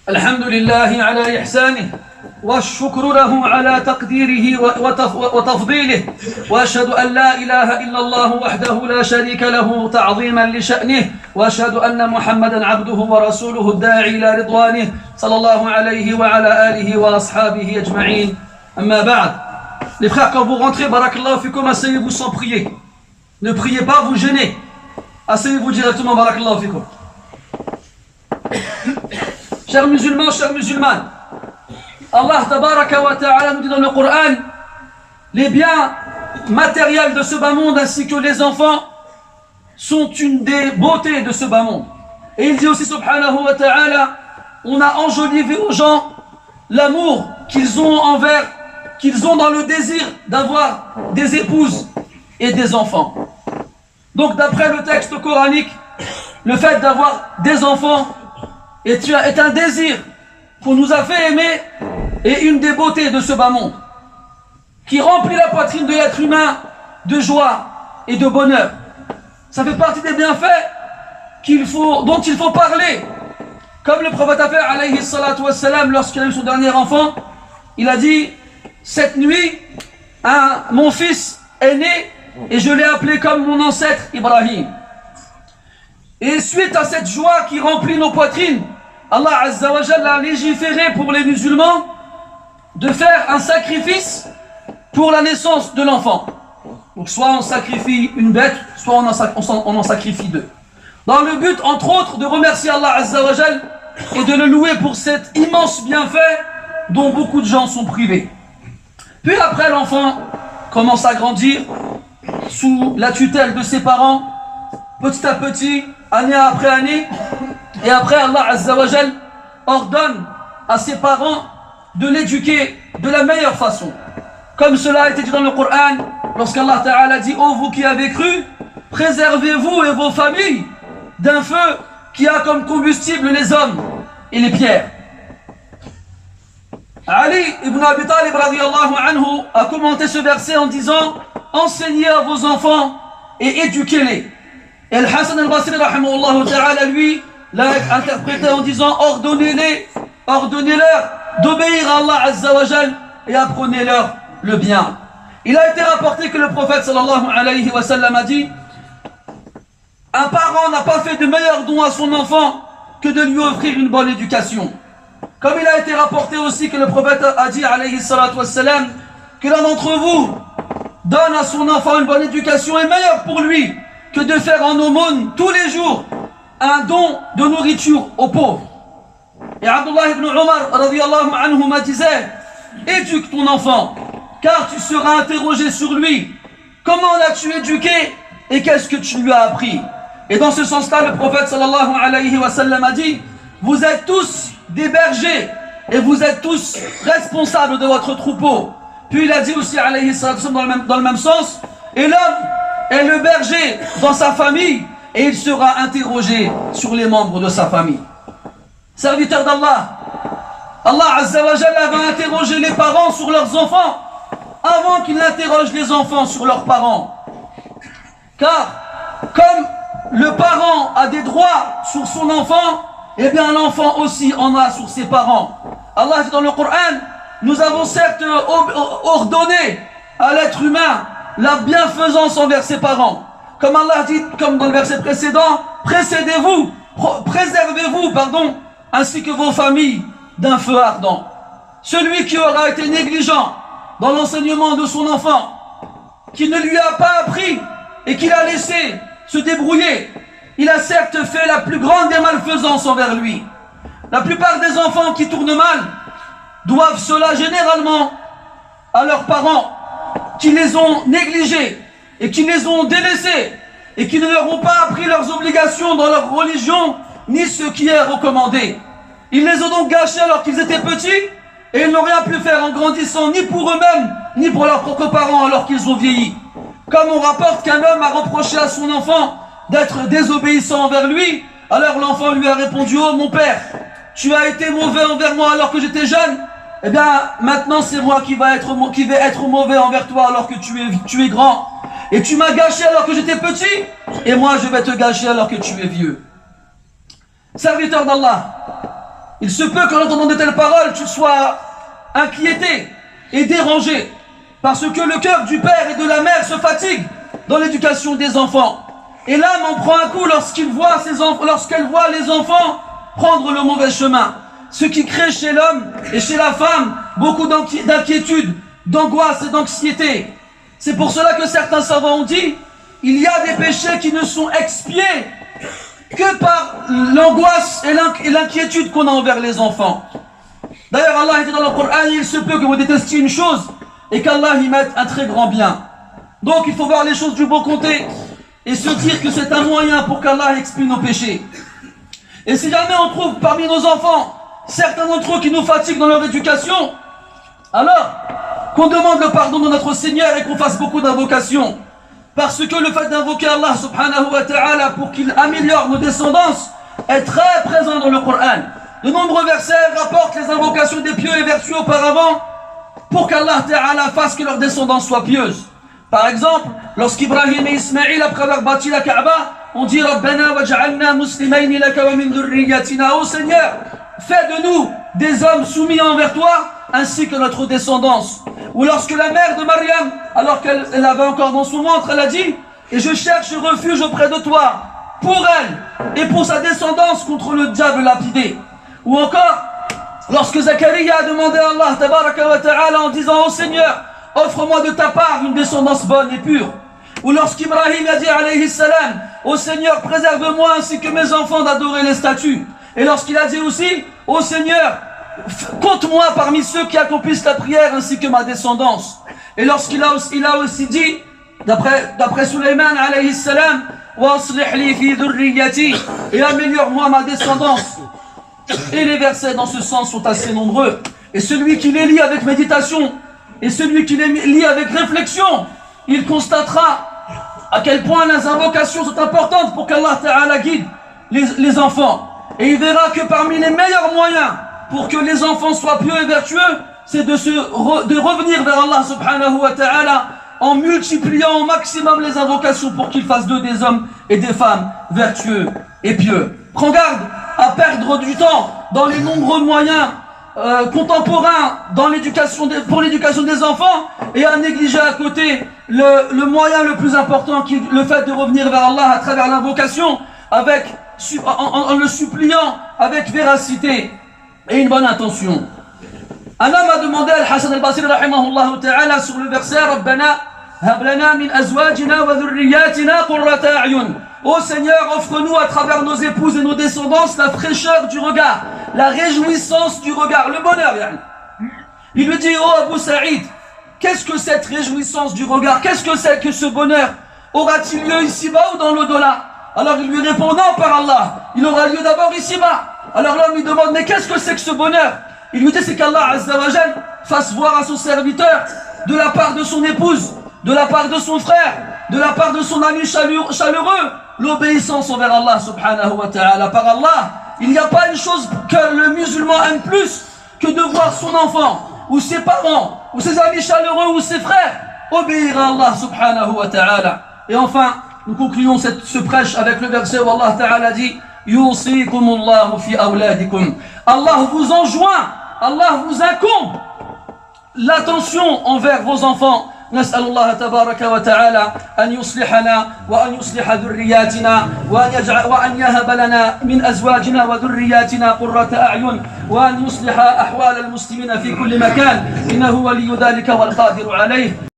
الحمد لله على إحسانه والشكر له على تقديره وتفضيله وأشهد أن لا إله إلا الله وحده لا شريك له تعظيما لشأنه وأشهد أن محمدا عبده ورسوله الداعي إلى رضوانه صلى الله عليه وعلى آله وأصحابه أجمعين أما بعد. Les frères, quand vous rentrez, barakallahu fikum, asseyez-vous sans prier. Ne priez pas, vous gênez. Asseyez-vous directement, barakallahu fikum. Chers musulmans, chères musulmanes, Allah tabaraka wa ta'ala nous dit dans le Coran, les biens matériels de ce bas monde ainsi que les enfants sont une des beautés de ce bas monde. Et il dit aussi subhanahu wa ta'ala, on a enjolivé aux gens l'amour qu'ils ont dans le désir d'avoir des épouses et des enfants. Donc d'après le texte coranique, le fait d'avoir des enfants est un désir qu'on nous a fait aimer et une des beautés de ce bas monde qui remplit la poitrine de l'être humain de joie et de bonheur. Ça fait partie des bienfaits dont il faut parler. Comme le prophète a fait alayhi salatu wassalam lorsqu'il a eu son dernier enfant, il a dit: cette nuit, mon fils est né et je l'ai appelé comme mon ancêtre Ibrahim. Et suite à cette joie qui remplit nos poitrines, Allah Azza wa Jalla a légiféré pour les musulmans de faire un sacrifice pour la naissance de l'enfant. Donc soit on sacrifie une bête, soit on en sacrifie deux. Dans le but, entre autres, de remercier Allah Azza wa Jalla et de le louer pour cet immense bienfait dont beaucoup de gens sont privés. Puis après, l'enfant commence à grandir sous la tutelle de ses parents, petit à petit, année après année, et après Allah Azza wa Jal ordonne à ses parents de l'éduquer de la meilleure façon. Comme cela a été dit dans le Coran, lorsqu'Allah Ta'ala dit: ô vous qui avez cru, préservez-vous et vos familles d'un feu qui a comme combustible les hommes et les pierres. Ali ibn Abi Talib radiyallahu anhu a commenté ce verset en disant: enseignez à vos enfants et éduquez-les. Et Al-Hassan al-Basri rahimahullah ta'ala lui l'a interprété en disant: ordonnez-leur d'obéir à Allah Azza wa Jal et apprenez-leur le bien. Il a été rapporté que le prophète sallallahu alayhi wa sallam a dit: un parent n'a pas fait de meilleur don à son enfant que de lui offrir une bonne éducation. Comme il a été rapporté aussi que le prophète a dit alayhi salatu wassalam que l'un d'entre vous donne à son enfant une bonne éducation est meilleur pour lui que de faire en aumône tous les jours un don de nourriture aux pauvres. Et Abdullah ibn Umar radiyallahu anhu disait: éduque ton enfant car tu seras interrogé sur lui. Comment l'as-tu éduqué et qu'est-ce que tu lui as appris? Et dans ce sens-là, le prophète sallallahu alayhi wa sallam a dit: vous êtes tous des bergers et vous êtes tous responsables de votre troupeau. Puis il a dit aussi alayhi salatu wasallam dans le même sens: et l'homme est le berger dans sa famille et il sera interrogé sur les membres de sa famille. Serviteur d'Allah, Allah Azza wa Jalla va interroger les parents sur leurs enfants avant qu'ils n'interrogent les enfants sur leurs parents. Car comme le parent a des droits sur son enfant, eh bien l'enfant aussi en a sur ses parents. Allah dit dans le Coran: nous avons certes ordonné à l'être humain la bienfaisance envers ses parents. Comme Allah dit, comme dans le verset précédent: préservez-vous, ainsi que vos familles d'un feu ardent. Celui qui aura été négligent dans l'enseignement de son enfant, qui ne lui a pas appris et qui l'a laissé se débrouiller, il a certes fait la plus grande des malfaisances envers lui. La plupart des enfants qui tournent mal doivent cela généralement à leurs parents qui les ont négligés et qui les ont délaissés et qui ne leur ont pas appris leurs obligations dans leur religion ni ce qui est recommandé. Ils les ont donc gâchés alors qu'ils étaient petits et ils n'ont rien pu faire en grandissant ni pour eux-mêmes ni pour leurs propres parents alors qu'ils ont vieilli. Comme on rapporte qu'un homme a reproché à son enfant d'être désobéissant envers lui, alors l'enfant lui a répondu: oh mon père, tu as été mauvais envers moi alors que j'étais jeune, eh bien maintenant c'est moi qui vais être mauvais envers toi alors que tu es grand. Et tu m'as gâché alors que j'étais petit, et moi je vais te gâcher alors que tu es vieux. Serviteur d'Allah, Il se peut qu'en entendant de telles paroles, tu sois inquiété et dérangé, parce que le cœur du père et de la mère se fatigue dans l'éducation des enfants. Et l'âme en prend un coup lorsqu'elle voit les enfants prendre le mauvais chemin. Ce qui crée chez l'homme et chez la femme beaucoup d'inquiétude, d'angoisse et d'anxiété. C'est pour cela que certains savants ont dit, il y a des péchés qui ne sont expiés que par l'angoisse et l'inquiétude qu'on a envers les enfants. D'ailleurs, Allah dit dans le Coran, il se peut que vous détestiez une chose et qu'Allah y mette un très grand bien. Donc il faut voir les choses du bon côté et se dire que c'est un moyen pour qu'Allah expie nos péchés. Et si jamais on trouve parmi nos enfants certains d'entre eux qui nous fatiguent dans leur éducation, alors qu'on demande le pardon de notre Seigneur et qu'on fasse beaucoup d'invocations. Parce que le fait d'invoquer Allah subhanahu wa ta'ala pour qu'il améliore nos descendances est très présent dans le Coran. De nombreux versets rapportent les invocations des pieux et vertueux auparavant pour qu'Allah ta'ala fasse que leur descendance soit pieuse. Par exemple, lorsqu'Ibrahim et Ismaïl, après avoir bâti la Kaaba, ont dit Rabbana waj'alna muslimayni laka wa min dhurriyyatina. Oh Seigneur, fais de nous des hommes soumis envers toi ainsi que notre descendance. Ou lorsque la mère de Maryam, alors qu'elle avait encore dans son ventre, elle a dit et je cherche refuge auprès de toi pour elle et pour sa descendance contre le diable lapidé. Ou encore, lorsque Zacharia a demandé à Allah tabaraka wa ta'ala en disant, ô Seigneur, offre-moi de ta part une descendance bonne et pure. Ou lorsqu'Ibrahim a dit alayhi salam, ô Seigneur, préserve-moi ainsi que mes enfants d'adorer les statues. Et lorsqu'il a dit aussi, ô Seigneur, compte-moi parmi ceux qui accomplissent la prière ainsi que ma descendance. Et lorsqu'il a aussi dit, d'après Sulayman alayhi salam, وَأَصْلِحْ لِي فِي ذُرِّيَّتِي, et améliore-moi ma descendance. Et les versets dans ce sens sont assez nombreux. Et celui qui les lit avec méditation, et celui qui les lit avec réflexion, il constatera à quel point les invocations sont importantes pour qu'Allah Ta'ala guide les enfants. Et il verra que parmi les meilleurs moyens pour que les enfants soient pieux et vertueux, c'est de revenir vers Allah Subhanahu wa Ta'ala en multipliant au maximum les invocations pour qu'ils fassent d'eux des hommes et des femmes vertueux et pieux. Prends garde à perdre du temps dans les nombreux moyens contemporains pour l'éducation des enfants et à négliger à côté le moyen le plus important qui est le fait de revenir vers Allah à travers l'invocation en le suppliant avec véracité et une bonne intention. Un homme a demandé à Al-Hassan al-Basri rahimahullah ta'ala sur le verset Rabbana hab lana min azwajina wa dhurriyyatina qurrata a'yun. Ô Seigneur, offre-nous à travers nos épouses et nos descendances la fraîcheur du regard, la réjouissance du regard, le bonheur. Il lui dit, oh Abu Saïd, qu'est-ce que cette réjouissance du regard? Qu'est-ce que c'est que ce bonheur? Aura-t-il lieu ici-bas ou dans l'au-delà? Alors il lui répond, non, par Allah, il aura lieu d'abord ici-bas. Alors l'homme lui demande, mais qu'est-ce que c'est que ce bonheur? Il lui dit, c'est qu'Allah Azza wa Jal fasse voir à son serviteur, de la part de son épouse, de la part de son frère, de la part de son ami chaleureux, l'obéissance envers Allah subhanahu wa ta'ala. Par Allah, il n'y a pas une chose que le musulman aime plus que de voir son enfant, ou ses parents, ou ses amis chaleureux, ou ses frères, obéir à Allah subhanahu wa ta'ala. Et enfin, nous concluons ce prêche avec le verset où Allah ta'ala dit Yusikumullahu fi awladikum. Allah vous enjoint, Allah vous incombe l'attention envers vos enfants. نسأل الله تبارك وتعالى أن يصلحنا وأن يصلح ذرياتنا وأن يهب لنا من أزواجنا وذرياتنا قرة أعين وأن يصلح أحوال المسلمين في كل مكان إنه ولي ذلك والقادر عليه